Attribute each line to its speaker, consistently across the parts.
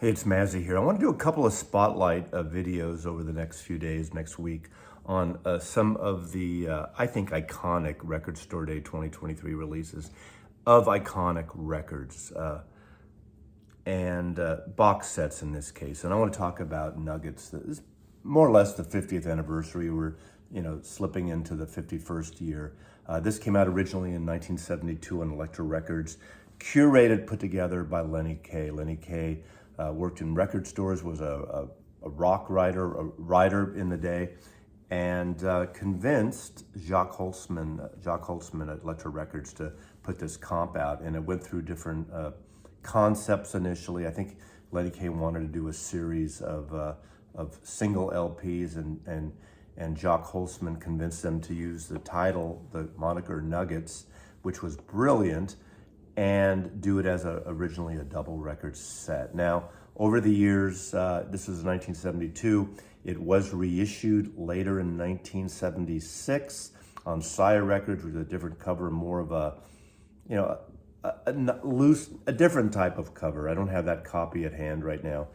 Speaker 1: Hey, it's Mazzy here. I want to do a couple of spotlight videos over the next few days, next week, on some of the, I think, iconic Record Store Day 2023 releases of iconic records and box sets in this case. And I want to talk about Nuggets. This is more or less the 50th anniversary. We're, slipping into the 51st year. This came out originally in 1972 on Elektra Records, curated, put together by Lenny Kaye. Lenny Kaye worked in record stores, was a rock writer, a writer in the day, and convinced Jacques Holtzman at Elektra Records to put this comp out. And it went through different concepts initially. I think Lenny Kaye wanted to do a series of single LPs, and Jacques Holtzman convinced them to use the title, the moniker Nuggets, which was brilliant, and do it as originally a double record set. Now, over the years, this was 1972, it was reissued later in 1976 on Sire Records with a different cover, more of a different type of cover. I don't have that copy at hand right now.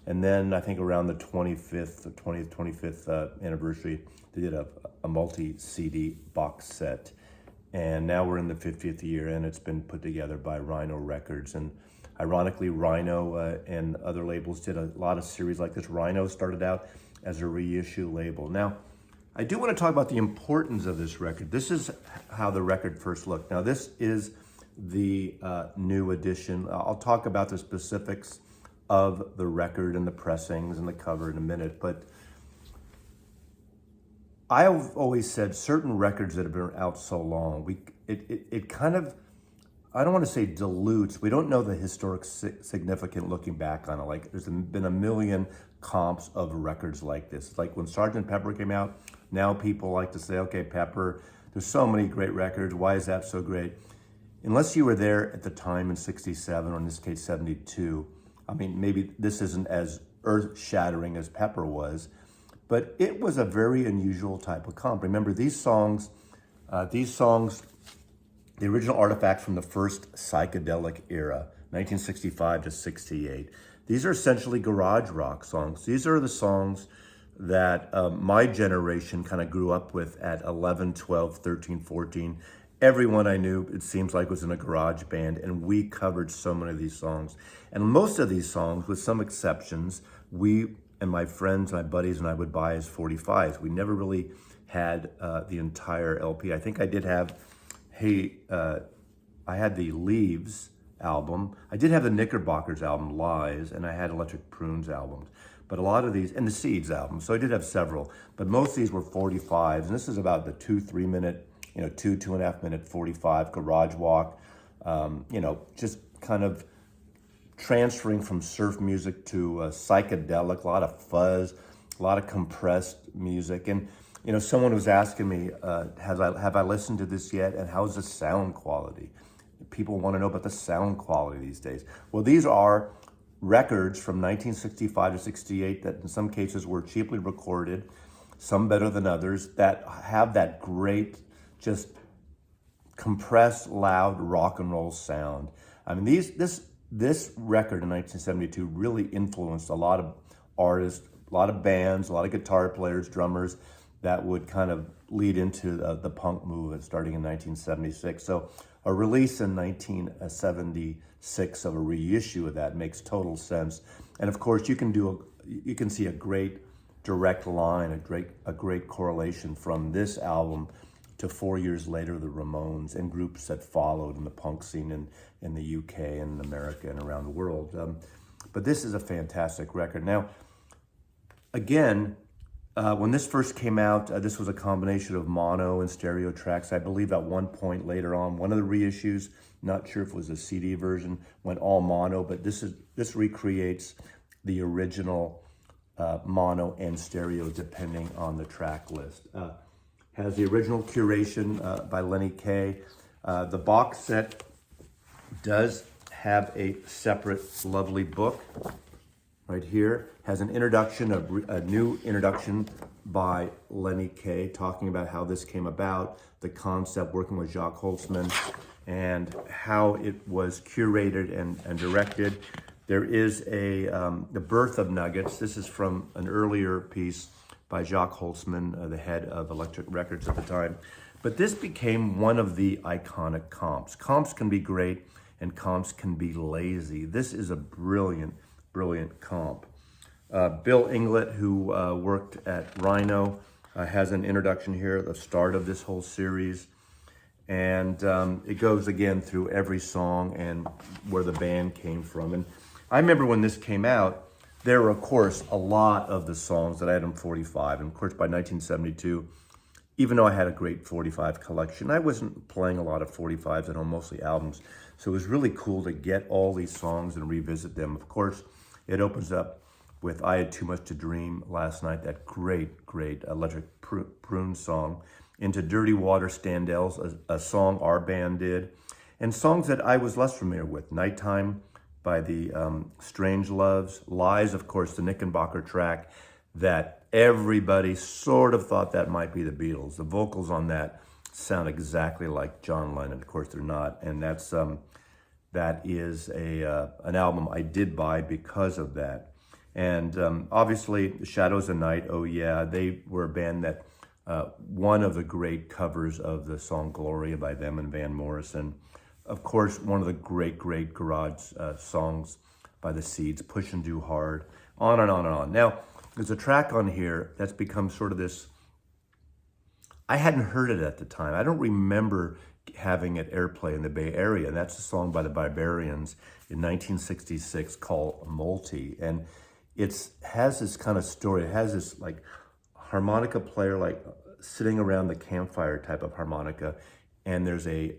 Speaker 1: And then I think around the 25th anniversary, they did a multi-CD box set. And now we're in the 50th year, and it's been put together by Rhino Records. And ironically, Rhino and other labels did a lot of series like this. Rhino started out as a reissue label. Now, I do want to talk about the importance of this record. This is how the record first looked. Now, this is the new edition. I'll talk about the specifics of the record and the pressings and the cover in a minute, but I've always said certain records that have been out so long, it kind of, I don't want to say dilutes. We don't know the historic significance looking back on it. Like, there's been a million comps of records like this. It's like when Sgt. Pepper came out, now people like to say, okay, Pepper, there's so many great records. Why is that so great? Unless you were there at the time in 67, or in this case, 72, I mean, maybe this isn't as earth-shattering as Pepper was, but it was a very unusual type of comp. Remember, these songs, the original artifacts from the first psychedelic era, 1965 to 68, these are essentially garage rock songs. These are the songs that my generation kind of grew up with at 11, 12, 13, 14. Everyone I knew, it seems like, was in a garage band, and we covered so many of these songs. And most of these songs, with some exceptions, we and my friends, my buddies, and I would buy as 45s. We never really had the entire LP. I think I did have, I had the Leaves album. I did have the Knickerbockers album, Lies, and I had Electric Prunes albums. But a lot of these, and the Seeds album, so I did have several. But most of these were 45s, and this is about the 2-3 minute, 2.5 minute 45 garage walk, just kind of transferring from surf music to psychedelic, a lot of fuzz, a lot of compressed music. And, someone was asking me, have I listened to this yet? And how's the sound quality? People want to know about the sound quality these days. Well, these are records from 1965 to 68 that in some cases were cheaply recorded, some better than others, that have that great, just compressed, loud rock and roll sound. I mean, this record in 1972 really influenced a lot of artists, a lot of bands, a lot of guitar players, drummers that would kind of lead into the punk movement starting in 1976. So a release in 1976 of a reissue of that makes total sense. And of course, you can see a great direct line, a great correlation from this album to 4 years later, the Ramones and groups that followed in the punk scene in the UK and America and around the world. But this is a fantastic record. Now, again, when this first came out, this was a combination of mono and stereo tracks. I believe at one point later on, one of the reissues, not sure if it was a CD version, went all mono, but this recreates the original mono and stereo depending on the track list. Has the original Curation by Lenny Kaye. The box set does have a separate lovely book right here. Has an introduction, a new introduction by Lenny Kaye, talking about how this came about, the concept, working with Jacques Holtzman, and how it was curated and directed. There is The Birth of Nuggets. This is from an earlier piece by Jacques Holtzman, the head of Electric Records at the time. But this became one of the iconic comps. Comps can be great and comps can be lazy. This is a brilliant, brilliant comp. Bill Inglett, who worked at Rhino, has an introduction here at the start of this whole series. And it goes again through every song and where the band came from. And I remember when this came out, there were, of course, a lot of the songs that I had on 45. And of course, by 1972, even though I had a great 45 collection, I wasn't playing a lot of 45s at home, mostly albums. So it was really cool to get all these songs and revisit them. Of course, it opens up with I Had Too Much to Dream last night, that great, great Electric Prune song, into Dirty Water Standells, a song our band did, and songs that I was less familiar with. Nighttime by the Strange Loves, Lies, of course, the Knickerbocker track that everybody sort of thought that might be the Beatles. The vocals on that sound exactly like John Lennon. Of course, they're not, and that is an album I did buy because of that. And obviously, The Shadows of Night, oh yeah, they were a band that one of the great covers of the song Gloria by them and Van Morrison. Of course, one of the great, great garage songs by the Seeds, Push and Do Hard, on and on and on. Now, there's a track on here that's become sort of this, I hadn't heard it at the time. I don't remember having it airplay in the Bay Area. And that's a song by the Barbarians in 1966 called Multi. And it has this kind of story. It has this like harmonica player, like sitting around the campfire type of harmonica. And there's a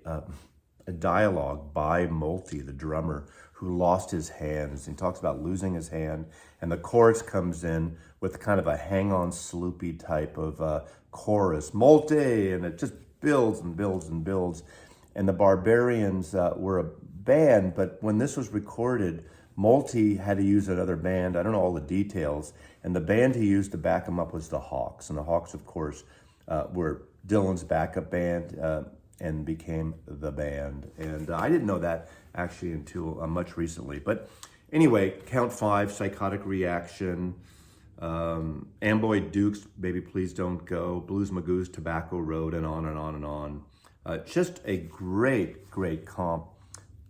Speaker 1: dialogue by Multi, the drummer, who lost his hands. He talks about losing his hand. And the chorus comes in with kind of a hang-on sloopy type of chorus, Multi, and it just builds and builds and builds. And the Barbarians were a band, but when this was recorded, Multi had to use another band. I don't know all the details. And the band he used to back him up was the Hawks. And the Hawks, of course, were Dylan's backup band and became the band. And I didn't know that actually until much recently. But anyway, Count 5, Psychotic Reaction, Amboy Dukes, Baby Please Don't Go, Blues Magoo's Tobacco Road, and on and on and on. Just a great, great comp,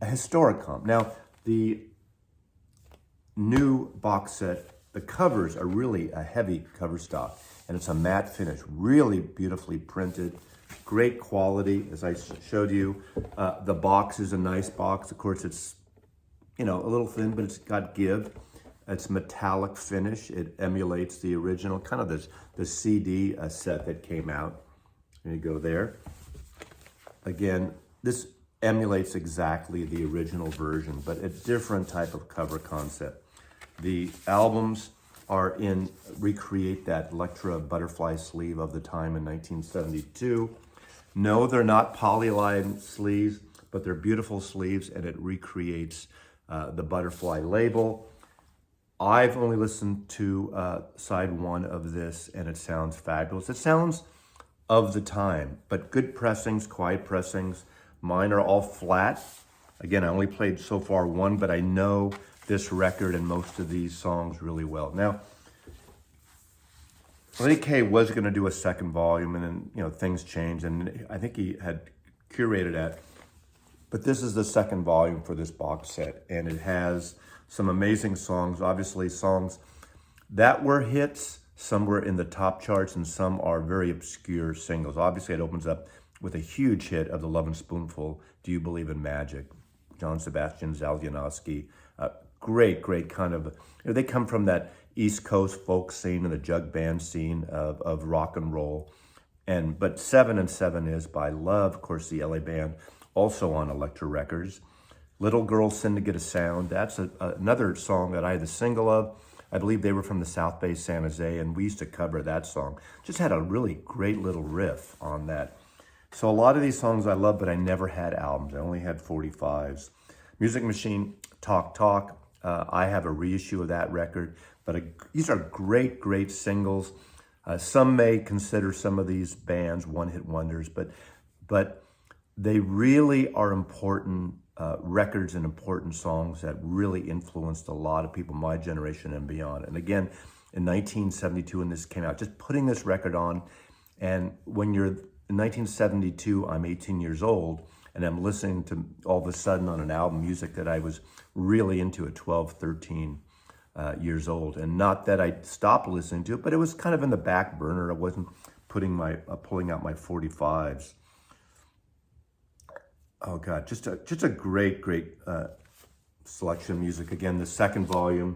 Speaker 1: a historic comp. Now, the new box set, the covers are really a heavy cover stock, and it's a matte finish, really beautifully printed, great quality, as I showed you. The box is a nice box. Of course, it's, you know, a little thin, but it's got give. It's metallic finish. It emulates the original, kind of the CD set that came out. There you go there. Again, this emulates exactly the original version, but a different type of cover concept. The albums are recreate that Electra butterfly sleeve of the time in 1972. No, they're not polyline sleeves, but they're beautiful sleeves, and it recreates the butterfly label. I've only listened to side one of this, and it sounds fabulous. It sounds of the time, but good pressings, quiet pressings. Mine are all flat. Again, I only played so far one, but I know this record and most of these songs really well. Now, Lenny Kaye was going to do a second volume, and then, you know, things changed, and I think he had curated it. But this is the second volume for this box set, and it has some amazing songs, obviously songs that were hits, some were in the top charts, and some are very obscure singles. Obviously, it opens up with a huge hit of The Lovin' Spoonful, Do You Believe in Magic? John Sebastian Zalyanowski. Great, great kind of, you know, they come from that East Coast folk scene and the jug band scene of rock and roll. But 7 and 7 is by Love, of course, the LA band, also on Elektra Records. Little Girl Syndicate of Sound, that's another song that I had the single of. I believe they were from the South Bay, San Jose, and we used to cover that song. Just had a really great little riff on that. So a lot of these songs I love, but I never had albums. I only had 45s. Music Machine, Talk Talk. I have a reissue of that record, but these are great, great singles. Some may consider some of these bands one-hit wonders, but they really are important records and important songs that really influenced a lot of people my generation and beyond. And again, in 1972 when this came out, just putting this record on, and when you're in 1972, I'm 18 years old, and I'm listening to all of a sudden on an album music that I was really into at 12, 13 years old. And not that I stopped listening to it, but it was kind of in the back burner. I wasn't pulling out my 45s. Oh God, just a great selection of music. Again, the second volume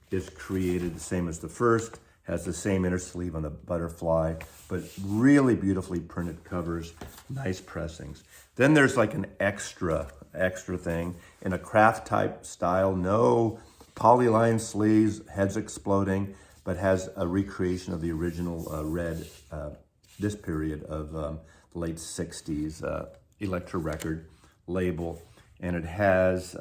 Speaker 1: is created the same as the first, has the same inner sleeve on the butterfly, but really beautifully printed covers, nice pressings. Then there's like an extra thing in a craft type style, no polyline sleeves, heads exploding, but has a recreation of the original red, this period of the late 60s Electra record label. And it has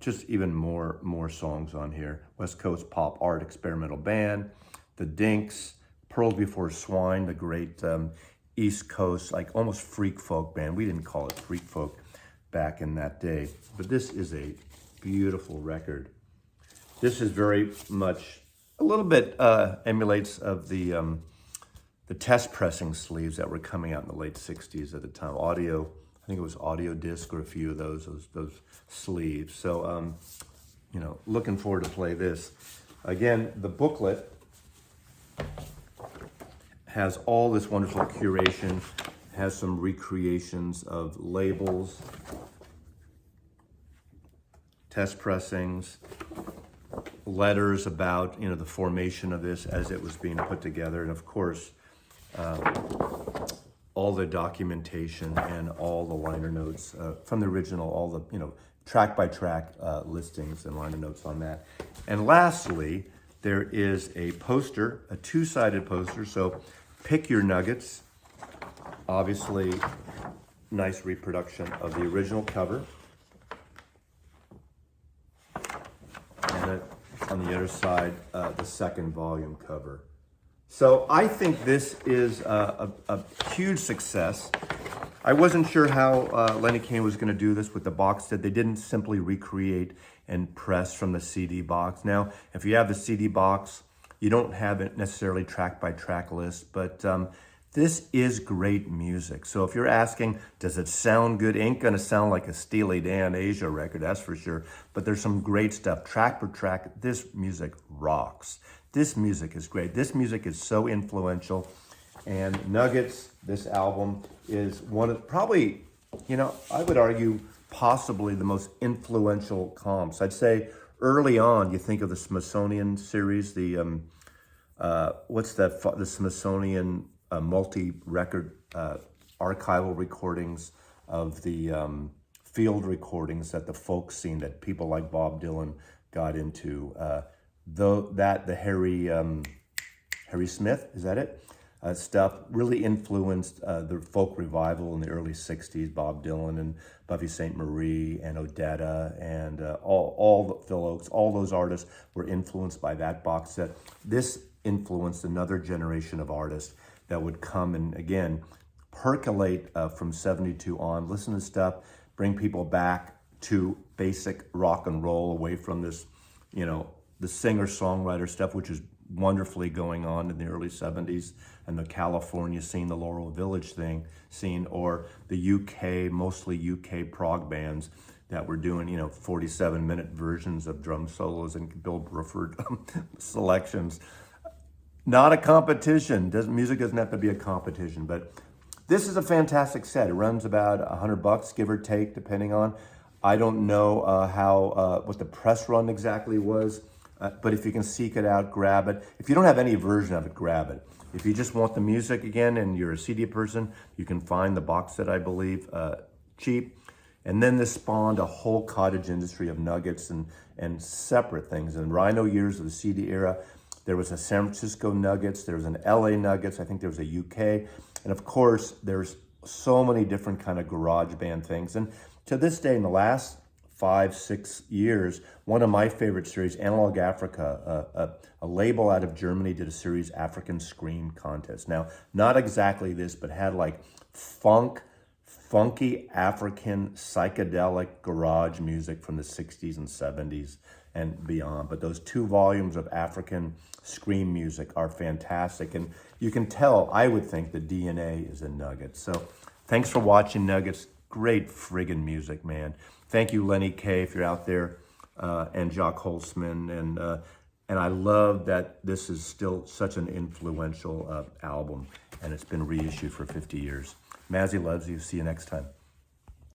Speaker 1: just even more songs on here. West Coast Pop Art Experimental Band, The Dinks, Pearls Before Swine, the great East Coast, like almost freak folk band. We didn't call it freak folk back in that day, but this is a beautiful record. This is very much, a little bit emulates of the test pressing sleeves that were coming out in the late 60s at the time. Audio, I think it was Audio Disc or a few of those sleeves. So, you know, looking forward to play this. Again, the booklet has all this wonderful curation, has some recreations of labels, test pressings, letters about, you know, the formation of this as it was being put together, and of course, all the documentation and all the liner notes from the original, all the, you know, track by track listings and liner notes on that. And lastly, there is a poster, a two-sided poster, so pick your nuggets. Obviously, nice reproduction of the original cover. And on the other side, the second volume cover. So I think this is a huge success. I wasn't sure how Lenny Kaine was going to do this with the box set. They didn't simply recreate and press from the CD box. Now, if you have the CD box, you don't have it necessarily track by track list, but this is great music. So if you're asking, does it sound good? Ain't gonna sound like a Steely Dan Asia record, that's for sure. But there's some great stuff. Track per track, this music rocks. This music is great. This music is so influential. And Nuggets, this album, is one of probably, you know, I would argue possibly the most influential comps. I'd say early on, you think of the Smithsonian series, the what's that? The Smithsonian multi-record archival recordings of the field recordings that the folk scene that people like Bob Dylan got into. The Harry Smith, is that it? Stuff really influenced the folk revival in the early 60s, Bob Dylan and Buffy St. Marie and Odetta and all the Phil Oakes, all those artists were influenced by that box set. This influenced another generation of artists that would come and, again, percolate from 72 on, listen to stuff, bring people back to basic rock and roll away from this, you know, the singer-songwriter stuff, which is wonderfully going on in the early 70s, and the California scene, the Laurel Village scene, or the UK, mostly UK prog bands that were doing, you know, 47-minute versions of drum solos and Bill Bruford selections. Not a competition. Music doesn't have to be a competition, but this is a fantastic set. It runs about $100, give or take, depending on. I don't know what the press run exactly was. But if you can seek it out, grab it. If you don't have any version of it, grab it. If you just want the music again and you're a CD person, you can find the box set, I believe, cheap. And then this spawned a whole cottage industry of nuggets and separate things. In Rhino years of the CD era, there was a San Francisco Nuggets, there was an LA Nuggets, I think there was a UK. And of course, there's so many different kind of garage band things. And to this day, in the last 5-6 years, one of my favorite series, Analog Africa, a label out of Germany, did a series, African Scream Contest. Now, not exactly this, but had like funk, funky African psychedelic garage music from the 60s and 70s and beyond. But those 2 volumes of African scream music are fantastic. And you can tell, I would think, the DNA is in Nuggets. So thanks for watching Nuggets. Great friggin' music, man. Thank you, Lenny K, if you're out there, and Jacques Holzman. And I love that this is still such an influential album, and it's been reissued for 50 years. Mazzy loves you. See you next time.